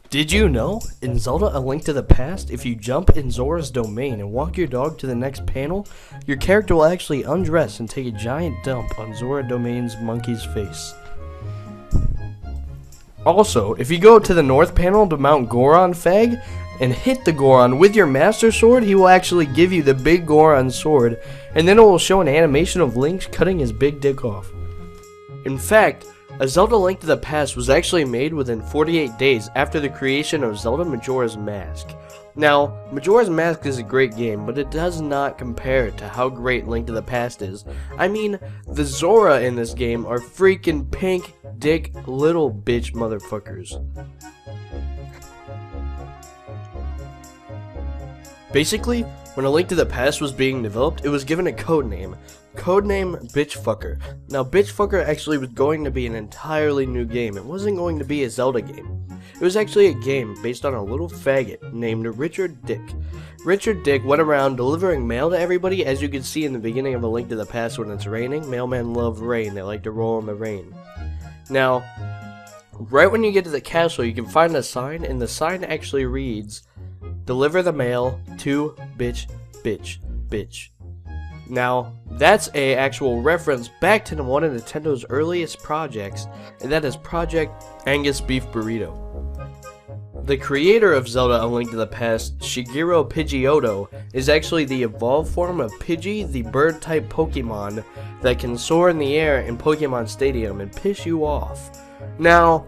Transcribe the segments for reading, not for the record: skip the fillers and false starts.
Did you know? In Zelda A Link to the Past, if you jump in Zora's domain and walk your dog to the next panel, your character will actually undress and take a giant dump on Zora domain's monkey's face. Also, if you go to the north panel to mount Goron Fag and hit the Goron with your Master Sword, he will actually give you the big Goron sword, and then it will show an animation of Link cutting his big dick off. In fact, A Zelda Link to the Past was actually made within 48 days after the creation of Zelda Majora's Mask. Now, Majora's Mask is a great game, but it does not compare to how great Link to the Past is. I mean, the Zora in this game are freaking pink dick little bitch motherfuckers. Basically, when A Link to the Past was being developed, it was given a codename. Codename Bitchfucker. Now, Bitchfucker actually was going to be an entirely new game. It wasn't going to be a Zelda game. It was actually a game based on a little faggot named Richard Dick. Richard Dick went around delivering mail to everybody, as you can see in the beginning of A Link to the Past when it's raining. Mailmen love rain. They like to roll in the rain. Now, right when you get to the castle, you can find a sign, and the sign actually reads, "Deliver the mail to bitch, bitch, bitch." Now, that's a actual reference back to one of Nintendo's earliest projects, and that is Project Angus Beef Burrito. The creator of Zelda A Link to the Past, Shigeru Pidgeotto, is actually the evolved form of Pidgey, the bird-type Pokemon that can soar in the air in Pokemon Stadium and piss you off. Now,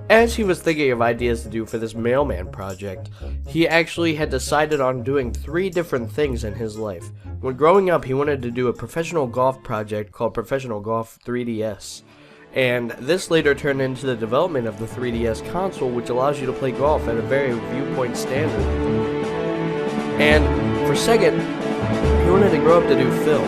as he was thinking of ideas to do for this mailman project, he actually had decided on doing 3 different things in his life. When growing up, he wanted to do a professional golf project called Professional Golf 3DS. And this later turned into the development of the 3DS console, which allows you to play golf at a very viewpoint standard. And for second, he wanted to grow up to do film.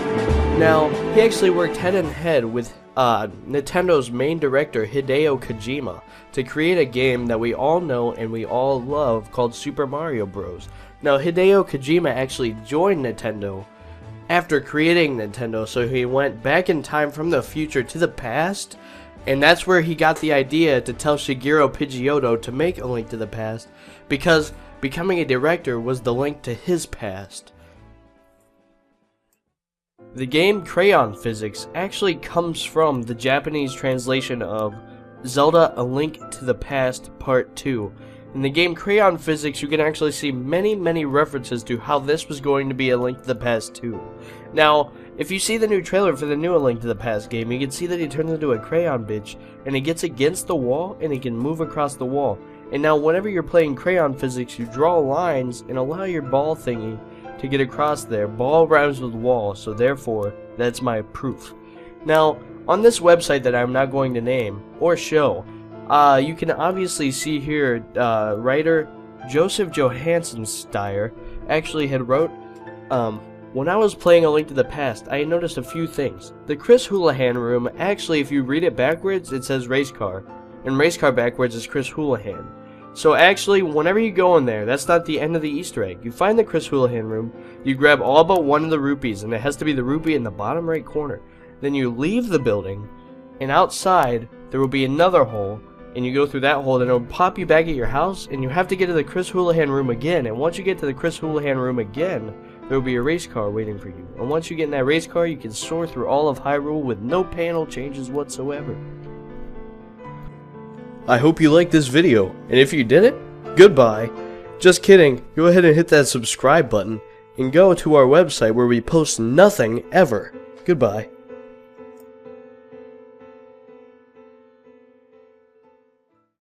Now, he actually worked head in head with Nintendo's main director, Hideo Kojima, to create a game that we all know and we all love called Super Mario Bros. Now, Hideo Kojima actually joined Nintendo after creating Nintendo, so he went back in time from the future to the past, and that's where he got the idea to tell Shigeru Pidgeotto to make A Link to the Past, because becoming a director was the link to his past. The game Crayon Physics actually comes from the Japanese translation of Zelda A Link to the Past Part 2. In the game Crayon Physics, you can actually see many references to how this was going to be A Link to the Past 2. Now, if you see the new trailer for the new A Link to the Past game, you can see that he turns into a crayon bitch, and he gets against the wall, and he can move across the wall. And now, whenever you're playing Crayon Physics, you draw lines and allow your ball thingy to get across there. Ball rhymes with wall, so therefore, that's my proof. Now, on this website that I'm not going to name or show, you can obviously see here, writer Joseph Johansson Steyer actually had wrote, when I was playing A Link to the Past, I noticed a few things. The Chris Houlihan room, actually, if you read it backwards, it says race car, and race car backwards is Chris Houlihan. So actually, whenever you go in there, that's not the end of the Easter egg. You find the Chris Houlihan room, you grab all but one of the rupees, and it has to be the rupee in the bottom right corner. Then you leave the building, and outside, there will be another hole, and you go through that hole, then it'll pop you back at your house, and you have to get to the Chris Houlihan room again, and once you get to the Chris Houlihan room again, there will be a race car waiting for you, and once you get in that race car, you can soar through all of Hyrule with no panel changes whatsoever. I hope you liked this video, and if you didn't, goodbye. Just kidding, go ahead and hit that subscribe button, and go to our website where we post nothing ever. Goodbye.